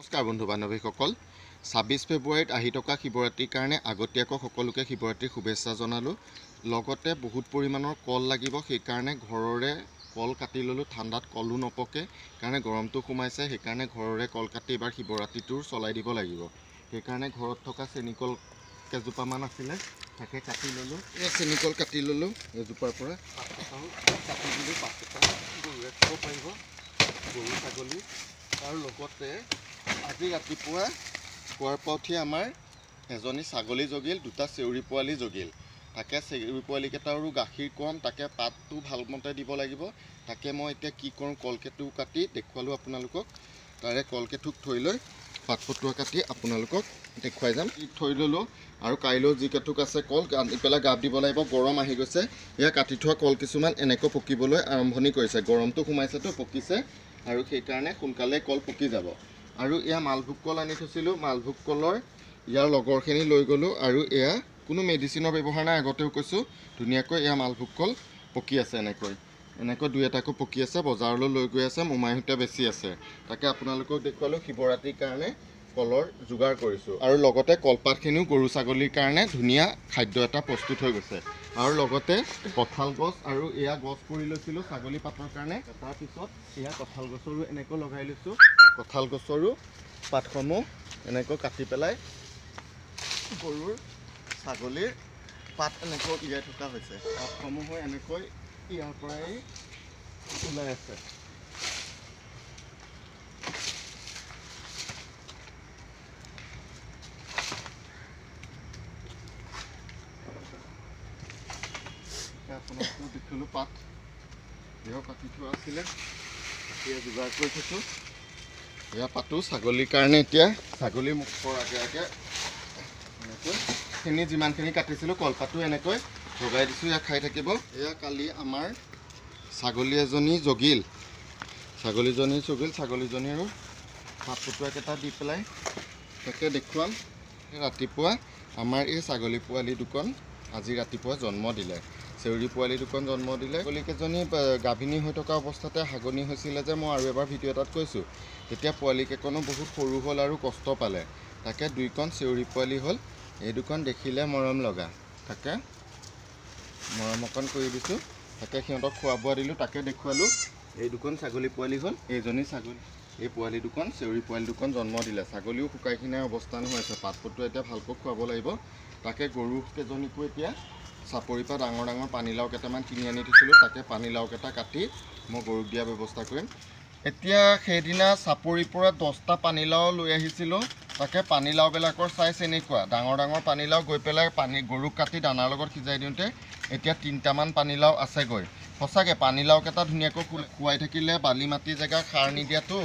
নমস্কাৰ বন্ধু বান্ধৱীসকল ২৬ ফেব্ৰুৱাৰীত আহি থকা শিৱৰাত্ৰিৰ কাৰণে আগতীয়াকৈ সকলোকে শিৱৰাত্ৰিৰ শুভেচ্ছা জনালোঁ। লগতে বহুত পৰিমাণৰ কল লাগিব, সেইকাৰণে ঘৰৰে কল কাটি ল'লোঁ। ঠাণ্ডাত কলো নপকে কাৰণে গৰমটো সোমাইছে, সেইকাৰণে ঘৰৰে কল কাটি এবাৰ শিৱৰাত্ৰিটো চলাই দিব লাগিব। সেইকাৰণে ঘৰত থকা চেনিকল কেইজোপামান আছিলে, তাকে কাটি ল'লোঁ। এই চেনিকল কাটি ল'লোঁ, এজোপাৰ পৰা কাটি দিলোঁ। 5টা গৰুৱে খাব পাৰিব, গৰু ছাগলী। আৰু লগতে আজি ৰাতিপুৱা পুৱাৰ পৰা উঠি আমাৰ এজনী ছাগলী জগিল, 2টা চেউৰী পোৱালি জগিল। তাকে চেউৰী পোৱালিকেইটাৰো গাখীৰ কম, তাকে পাতটো ভালমতে দিব লাগিব। তাকে মই এতিয়া কি কৰোঁ, কলকেটু কাটি দেখুৱালোঁ আপোনালোকক। তাৰে কলকেটুক থৈ লৈ পাত পটুৱা কাটি আপোনালোকক দেখুৱাই যাম। থৈ ল'লোঁ আৰু কাইলৈও যিকেইটুক আছে কল আনি পেলাই গাপ দিব লাগিব। গৰম আহি গৈছে, এয়া কাটি থোৱা কল কিছুমান এনেকৈ পকিবলৈ আৰম্ভণি কৰিছে। গৰমটো সোমাইছেতো, পকিছে আৰু সেইকাৰণে সোনকালে কল পকি যাব। আৰু এয়া মালভোগ কল আনি থৈছিলোঁ, মালভোগ কলৰ ইয়াৰ লগৰখিনি লৈ গ'লোঁ। আৰু এয়া কোনো মেডিচিনৰ ব্যৱহাৰ নাই, আগতেও কৈছোঁ। ধুনীয়াকৈ এয়া মালভোগ কল পকি আছে, এনেকৈ 2-এটাকৈ পকি আছে। বজাৰলৈ লৈ গৈ আছে, মোমাইহঁতে বেছি আছে। তাকে আপোনালোকক দেখুৱালোঁ। শিৱৰাত্ৰিৰ কাৰণে কলৰ যোগাৰ কৰিছোঁ আৰু লগতে কলপাতখিনিও গৰু ছাগলীৰ কাৰণে ধুনীয়া খাদ্য এটা প্ৰস্তুত হৈ গৈছে। আৰু লগতে কঁঠাল গছ আৰু এয়া গছ কৰি লৈছিলোঁ ছাগলী পাতৰ কাৰণে। তাৰপিছত এয়া কঁঠাল গছৰো এনেকৈ লগাই লৈছোঁ। কঁঠাল গছৰো পাতসমূহ এনেকৈ কাটি পেলাই গৰুৰ ছাগলীৰ পাত এনেকৈ উলিয়াই থকা হৈছে। পাতসমূহো এনেকৈ ইয়াৰ পৰাই ওলাই আছে। আপোনালোকক দেখিলোঁ পাত এয়াও কাটি থোৱা আছিলে, এতিয়া যোগাৰ কৰি থৈছোঁ। এয়া পাতো ছাগলীৰ কাৰণে। এতিয়া ছাগলী মুখৰ আগে আগে এনেকৈ খিনি যিমানখিনি কাটিছিলোঁ কলপাতো এনেকৈ লগাই দিছোঁ, এয়া খাই থাকিব। এয়া কালি আমাৰ ছাগলী এজনী জগিল, ছাগলীজনীৰো পাত পটুৱাকেইটা দি পেলাই তাকে দেখুৱাম। ৰাতিপুৱা আমাৰ এই ছাগলী পোৱালি দুখন আজি ৰাতিপুৱা জন্ম দিলে, চেউৰী পোৱালি দুখন জন্ম দিলে। ছাগলীকেইজনী গাভিনী হৈ থকা অৱস্থাতে হাগনি হৈছিলে যে মই আৰু এবাৰ ভিডিঅ' এটাত কৈছোঁ। তেতিয়া পোৱালিকেইকণো বহুত সৰু হ'ল আৰু কষ্ট পালে। তাকে 2খন চেউৰী পোৱালি হ'ল। এই দুখন দেখিলে মৰম লগা, তাকে মৰম অকণ কৰি দিছোঁ। তাকে সিহঁতক খোৱা বোৱা দিলোঁ, তাকে দেখুৱালোঁ। এই 2খন ছাগলী পোৱালি হ'ল। এইজনী ছাগলী, এই পোৱালি দুখন চেউৰী পোৱালি দুখন জন্ম দিলে। ছাগলীও শুকাই খিনাই অৱস্থা হৈ আছে, পাত পটুৱা এতিয়া ভালকৈ খুৱাব লাগিব। তাকে গৰুকেইজনীকো এতিয়া চাপৰিৰ পৰা ডাঙৰ ডাঙৰ পানীলাও কেইটামান কিনি আনি থৈছিলোঁ, তাকে পানীলাওকেইটা কাটি মই গৰুক দিয়াৰ ব্যৱস্থা কৰিম। এতিয়া সেইদিনা চাপৰিৰ পৰা 10টা পানীলাও লৈ আহিছিলোঁ। তাকে পানীলাওবিলাকৰ চাইজ এনেকুৱা, ডাঙৰ ডাঙৰ পানীলাও গৈ পেলাই গৰুক কাটি দানাৰ লগত সিজাই দিওঁতে এতিয়া 3টামান পানীলাও আছেগৈ। সঁচাকৈ পানীলাওকেইটা ধুনীয়াকৈ খুৱাই থাকিলে, বালি মাটি জেগা সাৰ নিদিয়াতো,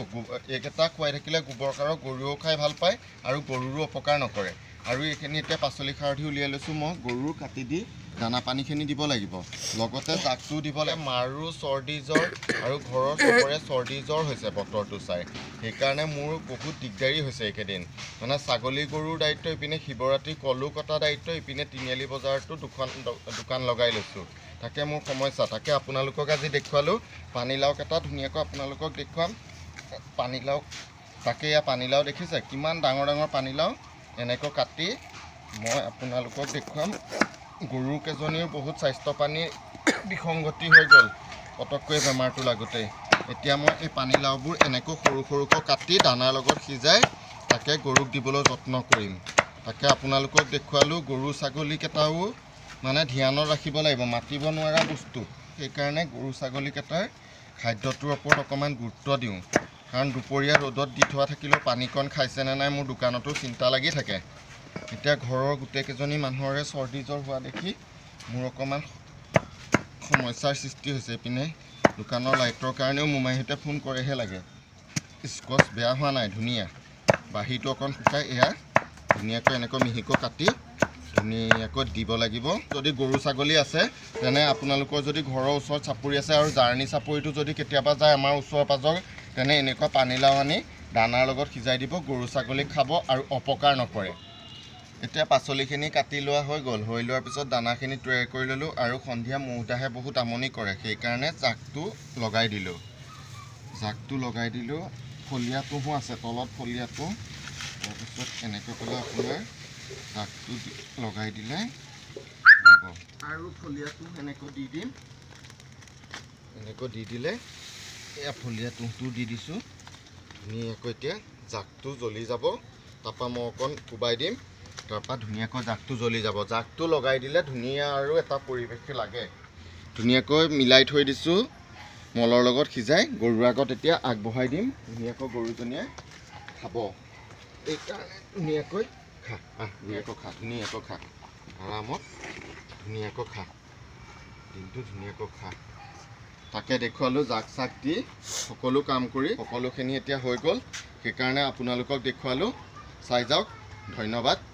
এইকেইটা খুৱাই থাকিলে গোবৰ সাৰৰ গৰুও খাই ভাল পায় আৰু গৰুৰো অপকাৰ নকৰে। আৰু এইখিনি এতিয়া পাচলি সাৰ দি উলিয়াই লৈছোঁ। মই গৰুৰ কাটি দি দানা পানীখিনি দিব লাগিব, লগতে জাকটোও দিব লাগিব। মাৰো চৰ্দি জ্বৰ আৰু ঘৰৰ চবৰে চৰ্দি জ্বৰ হৈছে বতৰটো চাই, সেইকাৰণে মোৰ বহুত দিগদাৰী হৈছে এইকেইদিন। মানে ছাগলী গৰুৰ দায়িত্ব, ইপিনে শিৱৰাত্ৰি কলো কটা দায়িত্ব, ইপিনে তিনিআলি বজাৰতো দোকান লগাই লৈছোঁ। তাকে মোৰ সমস্যা। তাকে আপোনালোকক আজি দেখুৱালোঁ। পানীলাওকেইটা ধুনীয়াকৈ আপোনালোকক দেখুৱাম। পানীলাও, তাকে এয়া পানীলাও দেখিছে কিমান ডাঙৰ ডাঙৰ পানীলাও, এনেকৈ কাটি মই আপোনালোকক দেখুৱাম। গৰুকেইজনীৰ বহুত স্বাস্থ্য পানীৰ বিসংগতি হৈ গ'ল পটককৈ বেমাৰটো লাগোঁতেই। এতিয়া মই এই পানীলাওবোৰ এনেকৈ সৰু সৰুকৈ কাটি দানাৰ লগত সিজাই তাকে গৰুক দিবলৈ যত্ন কৰিম। তাকে আপোনালোকক দেখুৱালোঁ। গৰু ছাগলীকেইটাও মানে ধ্যানত ৰাখিব লাগিব, মাতিব নোৱাৰা বস্তু। সেইকাৰণে গৰু ছাগলীকেইটাৰ খাদ্যটোৰ ওপৰত অকণমান গুৰুত্ব দিওঁ, কাৰণ দুপৰীয়া ৰ'দত দি থোৱা থাকিলেও পানীকণ খাইছেনে নাই মোৰ দোকানতো চিন্তা লাগি থাকে। এতিয়া ঘৰৰ গোটেইকেইজনী মানুহৰে চৰ্দি জ্বৰ হোৱা দেখি মোৰ অকণমান সমস্যাৰ সৃষ্টি হৈছে। এইপিনে দোকানৰ লাইটৰ কাৰণেও মোমাইহঁতে ফোন কৰেহে লাগে। স্কচ বেয়া হোৱা নাই, ধুনীয়া। বাহিৰটো অকণ শুকাই এয়া ধুনীয়াকৈ এনেকৈ মিহিকৈ কাটি ধুনীয়াকৈ দিব লাগিব। যদি গৰু ছাগলী আছে তেনে আপোনালোকৰ যদি ঘৰৰ ওচৰত চাপৰি আছে আৰু জাৰ্ণি চাপৰিটো যদি কেতিয়াবা যায় আমাৰ ওচৰ পাজৰ, তেনে এনেকুৱা পানীলাও আনি দানাৰ লগত সিজাই দিব, গৰু ছাগলীক খাব আৰু অপকাৰ নকৰে। এতিয়া পাচলিখিনি কাটি লোৱা হৈ গ'ল। হৈ লোৱাৰ পিছত দানাখিনি তৈয়াৰ কৰি ল'লোঁ আৰু সন্ধিয়া মৌদাহে বহুত আমনি কৰে, সেইকাৰণে জাকটো লগাই দিলোঁ। ফলীয়া তুঁহো আছে তলত ফলীয়া তুঁহ তাৰপিছত এনেকৈ ক'লে আপোনাৰ জাকটো লগাই দিলে হ'ব আৰু ফলীয়া তুঁহ এনেকৈ দি দিম এনেকৈ দি দিলে এয়া ফলীয়া তুঁহটো দি দিছোঁ ধুনীয়াকৈ এতিয়া জাকটো জ্বলি যাব তাৰপৰা মই অকণ কোবাই দিম তাৰপৰা ধুনীয়াকৈ জাকটো জ্বলি যাব জাকটো লগাই দিলে ধুনীয়া আৰু এটা পৰিৱেশ লাগে ধুনীয়াকৈ মিলাই থৈ দিছোঁ মলৰ লগত সিজাই গৰুৰ আগত এতিয়া আগবঢ়াই দিম ধুনীয়াকৈ গৰুজনীয়ে খাব এইকাৰণে ধুনীয়াকৈ খা ধুনীয়াকৈ খা আৰামত ধুনীয়াকৈ খা দিনটো ধুনীয়াকৈ খা তাকে দেখুৱালোঁ জাক চাক দি সকলো কাম কৰি সকলোখিনি এতিয়া হৈ গ'ল সেইকাৰণে আপোনালোকক দেখুৱালোঁ চাই যাওক ধন্যবাদ